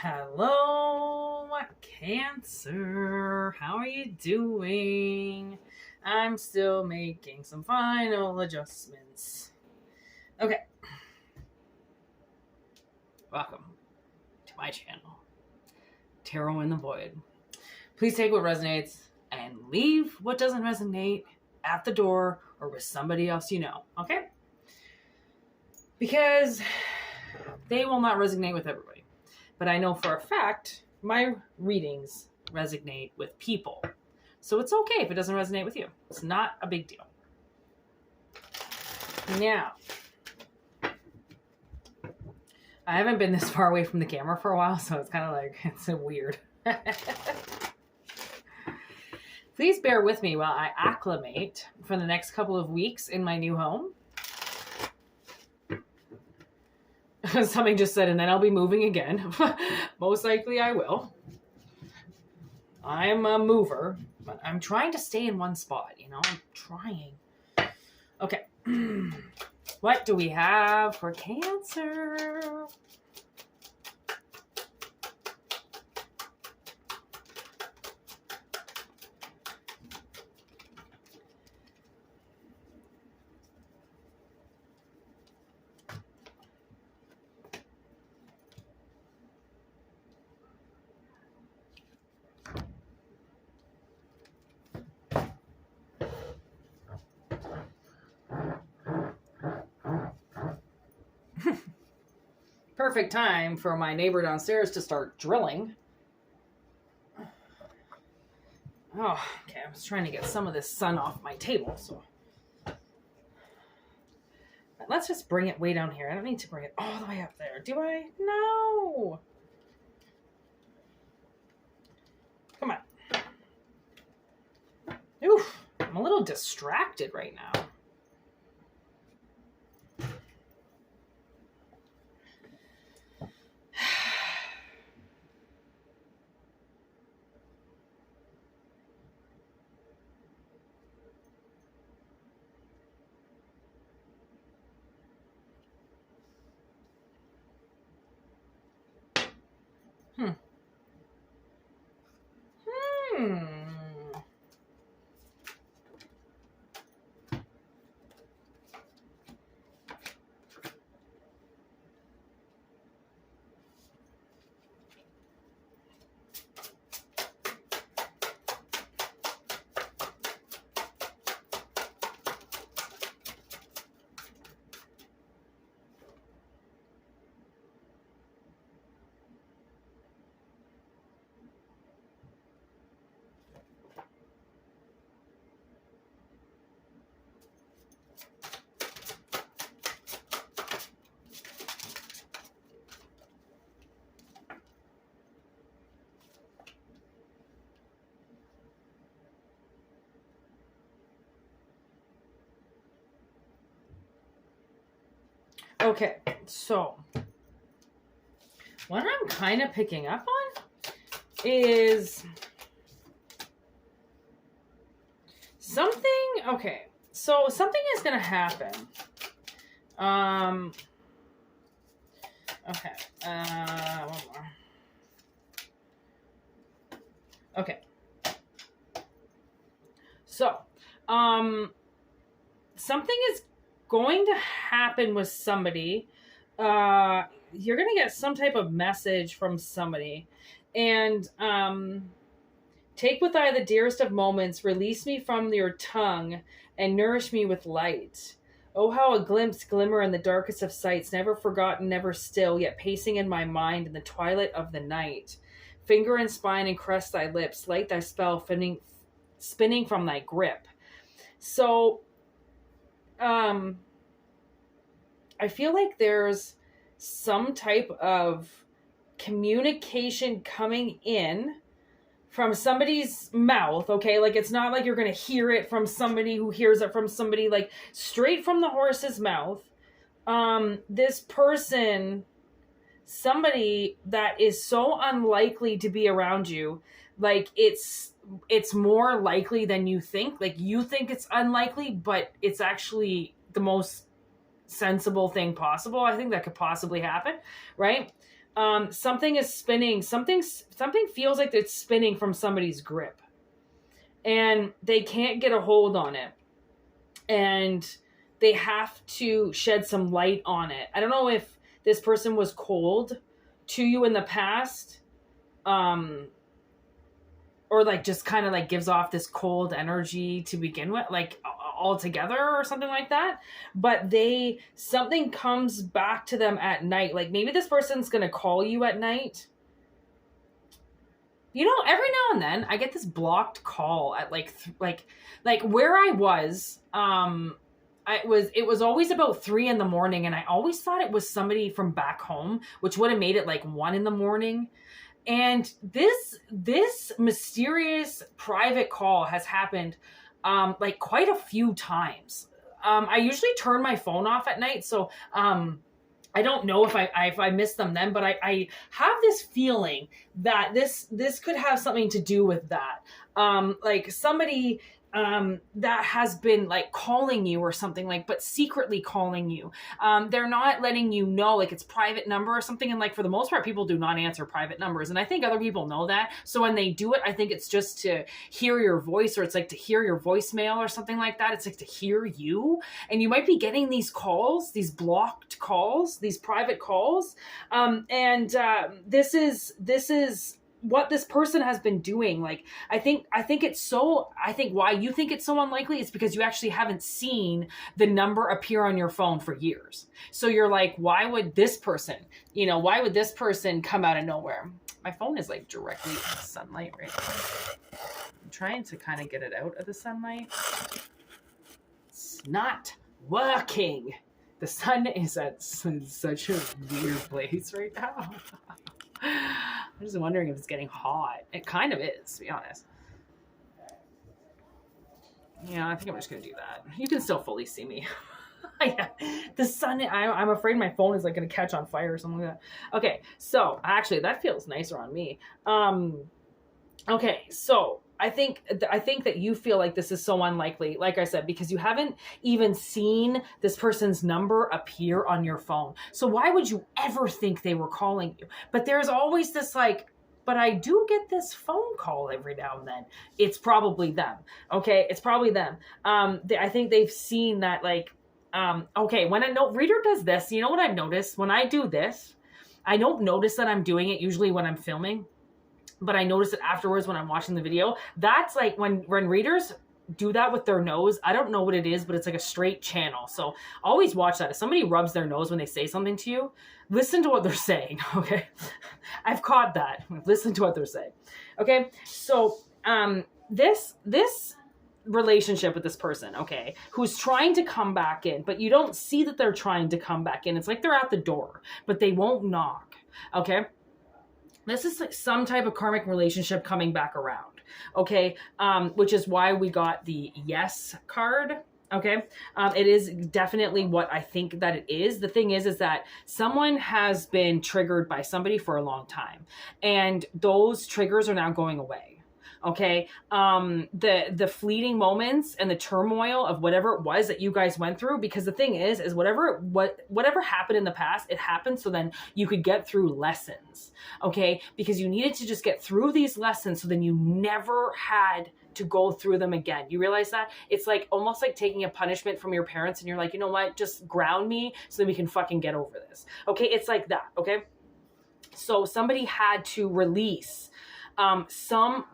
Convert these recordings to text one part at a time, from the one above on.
Hello, Cancer. How are you doing? I'm still making some final adjustments. Okay. Welcome to my channel, Tarot in the Void. Please take what resonates and leave what doesn't resonate at the door or with somebody else you know, okay? Because they will not resonate with everybody. But I know for a fact my readings resonate with people. So it's okay if it doesn't resonate with you. It's not a big deal. Now, I haven't been this far away from the camera for a while, so it's kind of like, it's weird. Please bear with me while I acclimate for the next couple of weeks in my new home. Something just said, and then I'll be moving again. Most likely I will. I'm a mover, but I'm trying to stay in one spot, you know? I'm trying. Okay. What do we have for Cancer? Perfect time for my neighbor downstairs to start drilling. Oh, okay. I was trying to get some of this sun off my table, so. But let's just bring it way down here. I don't need to bring it all the way up there. Do I? No. Come on. Oof. I'm a little distracted right now. Okay, so what I'm kind of picking up on is something. Okay, so something is going to happen. Okay, one more. Okay, so something is going to happen with somebody. You're going to get some type of message from somebody, and take with I the dearest of moments, release me from your tongue and nourish me with light. Oh, how a glimpse glimmer in the darkest of sights, never forgotten, never still, yet pacing in my mind in the twilight of the night. Finger and spine and crest thy lips, light thy spell, spinning from thy grip. So I feel like there's some type of communication coming in from somebody's mouth, okay? Like, it's not like you're going to hear it from somebody who hears it from somebody, like, straight from the horse's mouth. This person, somebody that is so unlikely to be around you, like, it's more likely than you think. Like, you think it's unlikely, but it's actually the most sensible thing possible. I think that could possibly happen, right? Something is spinning. Something feels like it's spinning from somebody's grip, and they can't get a hold on it, and they have to shed some light on it. I don't know if this person was cold to you in the past, or like just kind of like gives off this cold energy to begin with, like altogether or something like that. But something comes back to them at night. Like maybe this person's gonna call you at night. You know, every now and then I get this blocked call at like where I was. It was always about 3 a.m, and I always thought it was somebody from back home, which would have made it like 1 a.m. And this mysterious private call has happened like quite a few times. I usually turn my phone off at night, so I don't know if I miss them then, but I have this feeling that this could have something to do with that. Like somebody that has been like calling you or something, like, but secretly calling you. They're not letting you know, like it's private number or something. And like, for the most part, people do not answer private numbers. And I think other people know that. So when they do it, I think it's just to hear your voice, or it's like to hear your voicemail or something like that. It's like to hear you. And you might be getting these calls, these blocked calls, these private calls. This is what this person has been doing. Like, I think why you think it's so unlikely is because you actually haven't seen the number appear on your phone for years. So you're like, why would this person come out of nowhere? My phone is like directly in the sunlight right now. I'm trying to kind of get it out of the sunlight. It's not working. The sun is at such a weird place right now. I'm just wondering if it's getting hot. It kind of is, to be honest. Yeah, I think I'm just going to do that. You can still fully see me. Yeah. The sun, I'm afraid my phone is like going to catch on fire or something like that. Okay, so actually that feels nicer on me. Okay, so I think that you feel like this is so unlikely, like I said, because you haven't even seen this person's number appear on your phone. So why would you ever think they were calling you? But there's always this like, but I do get this phone call every now and then. It's probably them. Okay, it's probably them. I think they've seen that, like, okay, when a reader does this, you know what I've noticed? When I do this, I don't notice that I'm doing it usually when I'm filming, but I notice it afterwards when I'm watching the video. That's like when readers do that with their nose. I don't know what it is, but it's like a straight channel. So always watch that. If somebody rubs their nose when they say something to you, listen to what they're saying. Okay. I've caught that. Listen to what they're saying. Okay. So, this relationship with this person, okay, who's trying to come back in, but you don't see that they're trying to come back in. It's like they're at the door, but they won't knock. Okay. This is like some type of karmic relationship coming back around, okay? Which is why we got the yes card, okay? It is definitely what I think that it is. The thing is that someone has been triggered by somebody for a long time, and those triggers are now going away. Okay. The fleeting moments and the turmoil of whatever it was that you guys went through, because the thing is whatever happened in the past, it happened so then you could get through lessons. Okay. Because you needed to just get through these lessons so then you never had to go through them again. You realize that? It's like almost like taking a punishment from your parents and you're like, you know what? Just ground me so that we can fucking get over this. Okay. It's like that. Okay. So somebody had to release some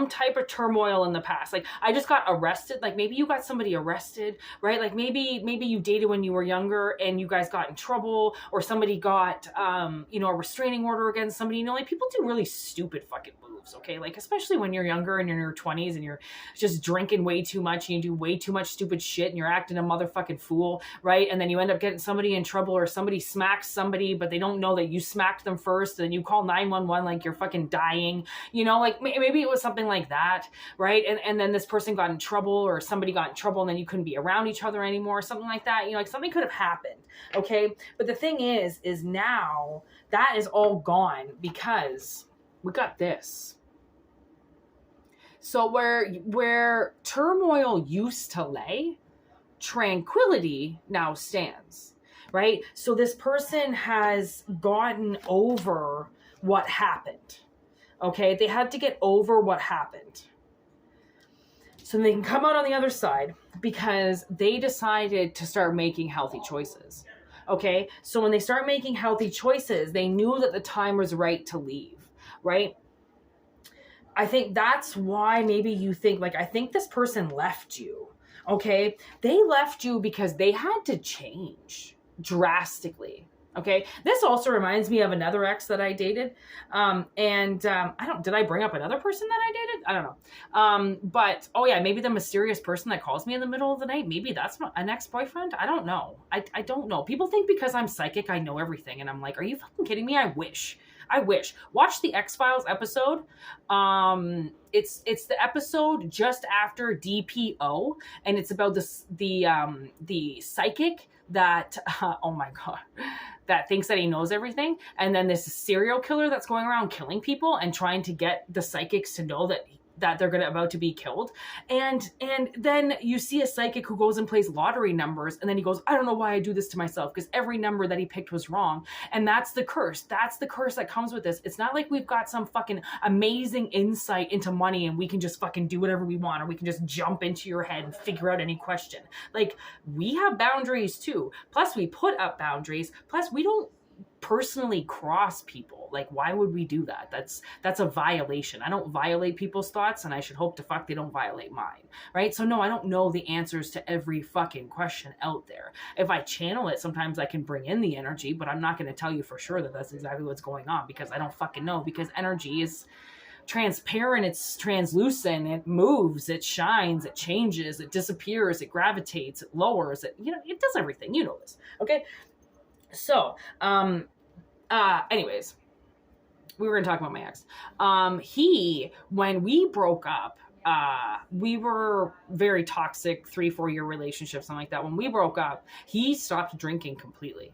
type of turmoil in the past. Like, I just got arrested. Like, maybe you got somebody arrested, right? Like maybe you dated when you were younger and you guys got in trouble, or somebody got, a restraining order against somebody. Like, people do really stupid fucking moves. Okay. Like, especially when you're younger and you're in your 20s and you're just drinking way too much and you do way too much stupid shit and you're acting a motherfucking fool. Right. And then you end up getting somebody in trouble, or somebody smacks somebody, but they don't know that you smacked them first. And then you call 911 like you're fucking dying. Like maybe it was something like that, right? And then this person got in trouble, or somebody got in trouble, and then you couldn't be around each other anymore, something like that. Like something could have happened, okay? But the thing is now that is all gone because we got this. So where turmoil used to lay, tranquility now stands. right? So this person has gotten over what happened. Okay, they had to get over what happened. So they can come out on the other side because they decided to start making healthy choices. Okay, so when they start making healthy choices, they knew that the time was right to leave, right? I think that's why maybe you think, like, I think this person left you. Okay, they left you because they had to change drastically. Okay, this also reminds me of another ex that I dated. Did I bring up another person that I dated? I don't know. But, oh yeah, maybe the mysterious person that calls me in the middle of the night, maybe that's an ex-boyfriend. I don't know. I don't know. People think because I'm psychic, I know everything. And I'm like, are you fucking kidding me? I wish. Watch the X-Files episode. It's the episode just after DPO, and it's about the psychic that oh my god, that thinks that he knows everything, and then this serial killer that's going around killing people and trying to get the psychics to know that they're about to be killed. And then you see a psychic who goes and plays lottery numbers, and then he goes, I don't know why I do this to myself, because every number that he picked was wrong. And that's the curse. That's the curse that comes with this. It's not like we've got some fucking amazing insight into money and we can just fucking do whatever we want, or we can just jump into your head and figure out any question. Like, we have boundaries too. Plus, we put up boundaries. Plus, we don't personally cross people. Like, why would we do that? That's a violation. I don't violate people's thoughts, and I should hope to fuck they don't violate mine, right? So no, I don't know the answers to every fucking question out there. If I channel it, sometimes I can bring in the energy, but I'm not going to tell you for sure that that's exactly what's going on, because I don't fucking know, because energy is transparent, it's translucent, it moves, it shines, it changes, it disappears, it gravitates, it lowers, it does everything. You know this, okay? So, anyways, we were going to talk about my ex. When we broke up, we were very toxic, 3-4 year relationship, something like that. When we broke up, he stopped drinking completely.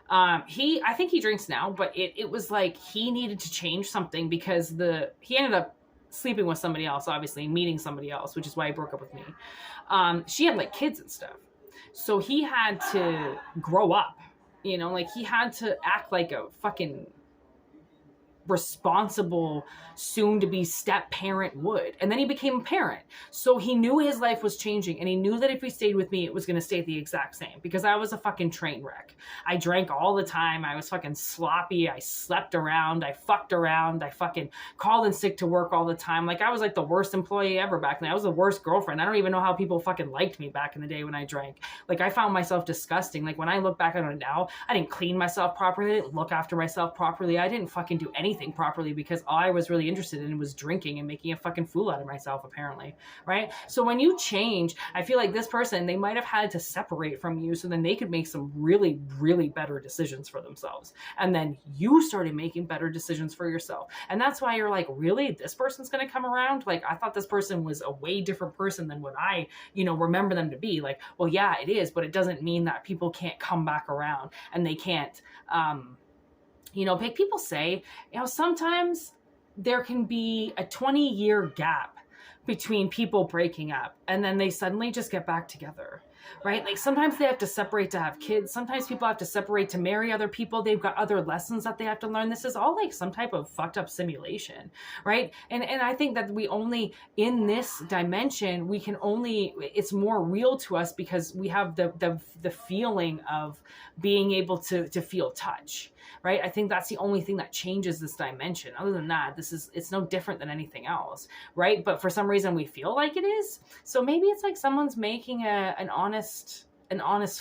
I think he drinks now, but it was like he needed to change something, because he ended up sleeping with somebody else, obviously, meeting somebody else, which is why he broke up with me. She had like kids and stuff. So he had to grow up, like he had to act like a fucking responsible, soon-to-be step-parent would. And then he became a parent. So he knew his life was changing, and he knew that if he stayed with me, it was going to stay the exact same, because I was a fucking train wreck. I drank all the time. I was fucking sloppy. I slept around. I fucked around. I fucking called in sick to work all the time. Like, I was like the worst employee ever back then. I was the worst girlfriend. I don't even know how people fucking liked me back in the day when I drank. Like, I found myself disgusting. Like, when I look back on it now, I didn't clean myself properly. I didn't look after myself properly. I didn't fucking do anything properly, because all I was really interested in was drinking and making a fucking fool out of myself, apparently, right? So when you change, I feel like this person, they might have had to separate from you so then they could make some really, really better decisions for themselves. And then you started making better decisions for yourself. And that's why you're like, really? This person's going to come around? Like, I thought this person was a way different person than what I, remember them to be. Like, well, yeah, it is, but it doesn't mean that people can't come back around and they can't, people say, sometimes there can be a 20-year gap between people breaking up, and then they suddenly just get back together, right? Like, sometimes they have to separate to have kids. Sometimes people have to separate to marry other people. They've got other lessons that they have to learn. This is all like some type of fucked up simulation, right? And I think that we only, in this dimension, it's more real to us because we have the feeling of being able to feel touch, right? I think that's the only thing that changes this dimension. Other than that, it's no different than anything else, right? But for some reason we feel like it is. So maybe it's like someone's making an honest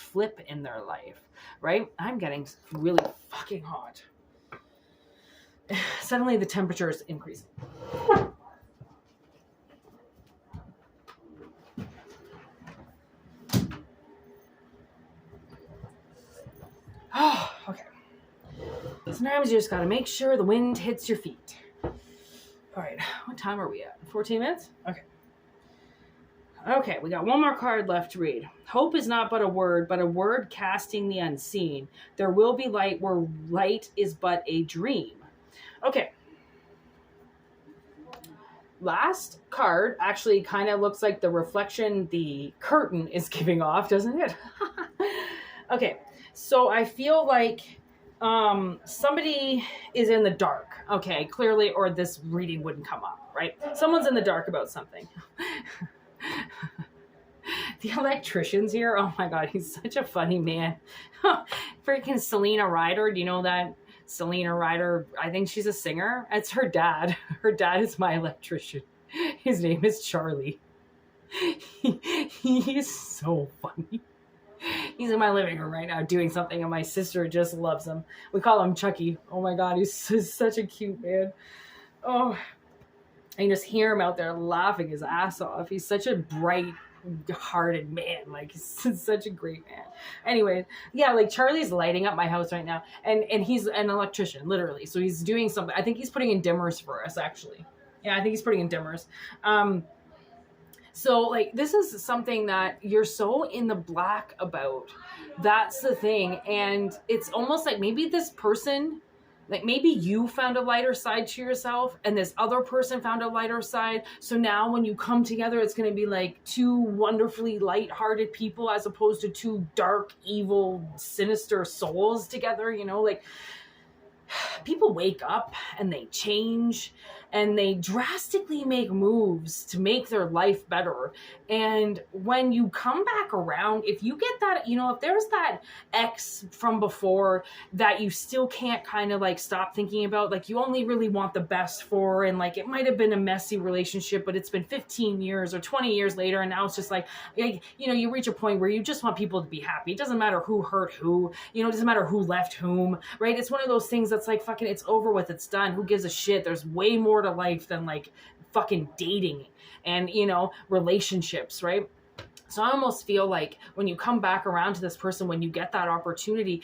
flip in their life, right? I'm getting really fucking hot. Suddenly the temperature is increasing. Oh, okay. Sometimes you just gotta make sure the wind hits your feet. All right, what time are we at? 14 minutes? Okay, we got one more card left to read. Hope is not but a word casting the unseen. There will be light where light is but a dream. Okay. Last card actually kind of looks like the reflection the curtain is giving off, doesn't it? Okay, so I feel like somebody is in the dark, okay, clearly, or this reading wouldn't come up, right? Someone's in the dark about something. The electrician's here. Oh my god, he's such a funny man. Freaking Selena Ryder. Do you know that Selena Ryder? I think she's a singer. It's her dad. Her dad is my electrician. His name is Charlie. He is so funny. He's in my living room right now doing something, and my sister just loves him. We call him Chucky. Oh my god, he's such a cute man. Oh, I can just hear him out there laughing his ass off. He's such a bright hearted man. Like, he's such a great man. Anyway, yeah, like Charlie's lighting up my house right now, and he's an electrician, literally. So he's doing something. I think he's putting in dimmers for us, actually. Yeah, I think he's putting in dimmers. So like, this is something that you're so in the black about. That's the thing. And it's almost like maybe this person, like maybe you found a lighter side to yourself and this other person found a lighter side. So now when you come together, it's going to be like two wonderfully lighthearted people as opposed to two dark, evil, sinister souls together, you know, like people wake up and they change and they drastically make moves to make their life better. And when you come back around, if you get that, you know, if there's that ex from before that you still can't kind of like stop thinking about, like you only really want the best for, and like it might have been a messy relationship, but it's been 15 years or 20 years later, and now it's just like, you know, you reach a point where you just want people to be happy. It doesn't matter who hurt who, you know, it doesn't matter who left whom, right? It's one of those things that's like, fucking, it's over with, it's done. Who gives a shit? There's way more to life than like fucking dating and, you know, relationships, right? So I almost feel like when you come back around to this person, when you get that opportunity,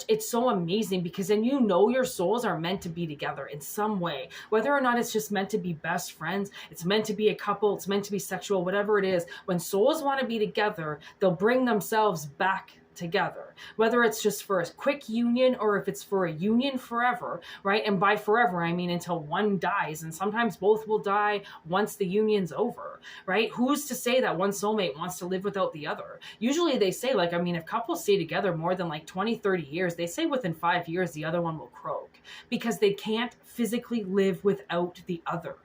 it's so amazing, because then you know your souls are meant to be together in some way. Whether or not it's just meant to be best friends, it's meant to be a couple, it's meant to be sexual, whatever it is. When souls want to be together, they'll bring themselves back together, whether it's just for a quick union or if it's for a union forever, right? And by forever, I mean until one dies, and sometimes both will die once the union's over, right? Who's to say that one soulmate wants to live without the other? Usually they say, like, I mean, if couples stay together more than like 20, 30 years, they say within 5 years, the other one will croak, because they can't physically live without the other.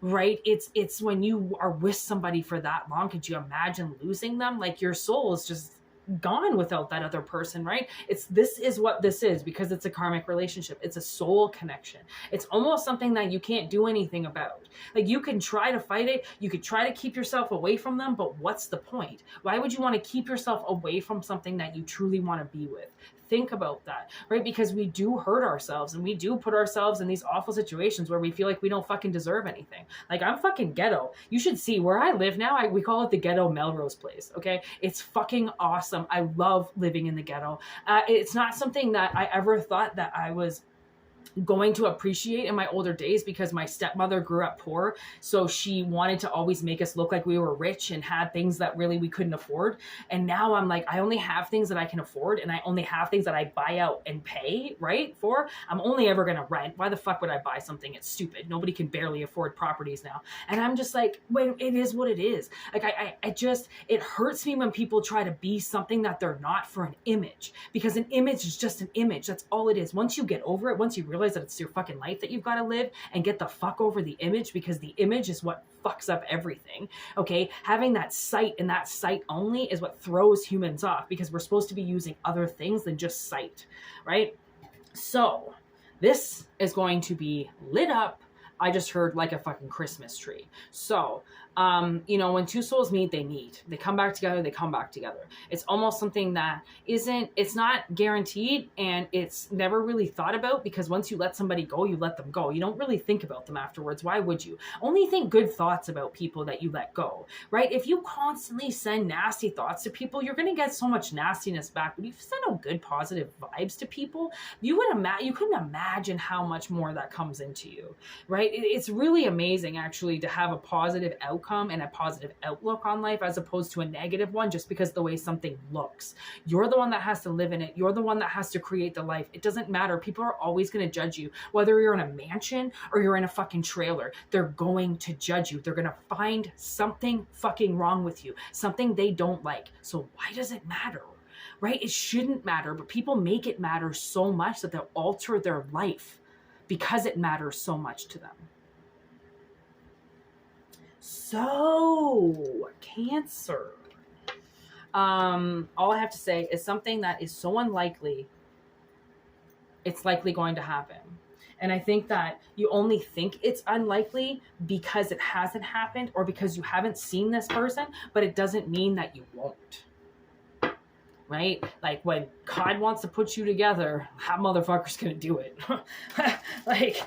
Right? It's when you are with somebody for that long, could you imagine losing them? Like, your soul is just gone without that other person, right? This is what this is, because it's a karmic relationship. It's a soul connection. It's almost something that you can't do anything about. Like, you can try to fight it, you could try to keep yourself away from them, but what's the point? Why would you want to keep yourself away from something that you truly want to be with? Think about that, right? Because we do hurt ourselves, and we do put ourselves in these awful situations where we feel like we don't fucking deserve anything. Like, I'm fucking ghetto. You should see where I live now. We call it the ghetto Melrose Place. Okay. It's fucking awesome. I love living in the ghetto. It's not something that I ever thought that I was going to appreciate in my older days, because my stepmother grew up poor, so she wanted to always make us look like we were rich and had things that really we couldn't afford. And now I'm like, I only have things that I can afford, and I only have things that I buy out and pay, right, for. I'm only ever gonna rent. Why the fuck would I buy something? It's stupid. Nobody can barely afford properties now. And I'm just like, when it is what it is. Like, I just, it hurts me when people try to be something that they're not for an image, because an image is just an image. That's all it is. Once you get over it, once you realize that it's your fucking life that you've got to live, and get the fuck over the image, because the image is what fucks up everything. Okay, having that sight and that sight only is what throws humans off, because we're supposed to be using other things than just sight, right? So this is going to be lit up, I just heard, like a fucking Christmas tree. So you know, when two souls meet, they come back together, they come back together. It's almost something that it's not guaranteed, and it's never really thought about, because once you let somebody go, you let them go. You don't really think about them afterwards. Why would you? Only think good thoughts about people that you let go, right? If you constantly send nasty thoughts to people, you're going to get so much nastiness back. But if you send out good, positive vibes to people, you couldn't imagine how much more that comes into you, right? It's really amazing, actually, to have a positive outcome and a positive outlook on life, as opposed to a negative one, just because the way something looks. You're the one that has to live in it. You're the one that has to create the life. It doesn't matter. People are always going to judge you, whether you're in a mansion or you're in a fucking trailer. They're going to judge you. They're going to find something fucking wrong with you, something they don't like. So why does it matter? right? It shouldn't matter, but people make it matter so much that they'll alter their life because it matters so much to them. So, Cancer. All I have to say is something that is so unlikely, it's likely going to happen. And I think that you only think it's unlikely because it hasn't happened or because you haven't seen this person, but it doesn't mean that you won't. Right? Like when God wants to put you together, that motherfucker's gonna do it. Like,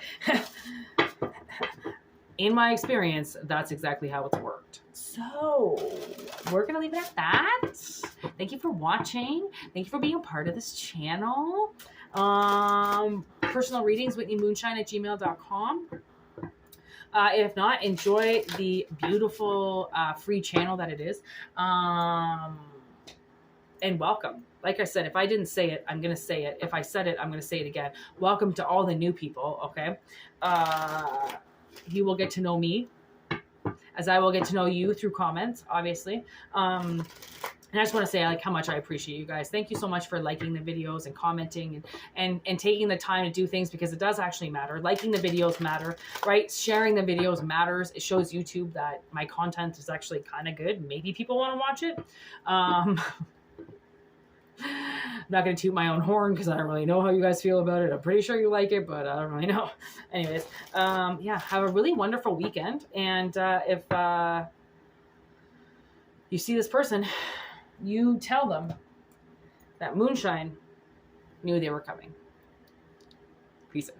in my experience, that's exactly how it's worked. So we're gonna leave it at that. Thank you for watching. Thank you for being a part of this channel. Personal readings, whitneymoonshine@gmail.com. If not, enjoy the beautiful free channel that it is. And welcome. Like I said, if I didn't say it, I'm going to say it. If I said it, I'm going to say it again. Welcome to all the new people, okay? You will get to know me as I will get to know you through comments, obviously. And I just want to say like how much I appreciate you guys. Thank you so much for liking the videos and commenting and taking the time to do things, because it does actually matter. Liking the videos matter, right? Sharing the videos matters. It shows YouTube that my content is actually kind of good. Maybe people want to watch it. I'm not going to toot my own horn because I don't really know how you guys feel about it. I'm pretty sure you like it, but I don't really know. Anyways, yeah, have a really wonderful weekend. And if you see this person, you tell them that Moonshine knew they were coming. Peace out.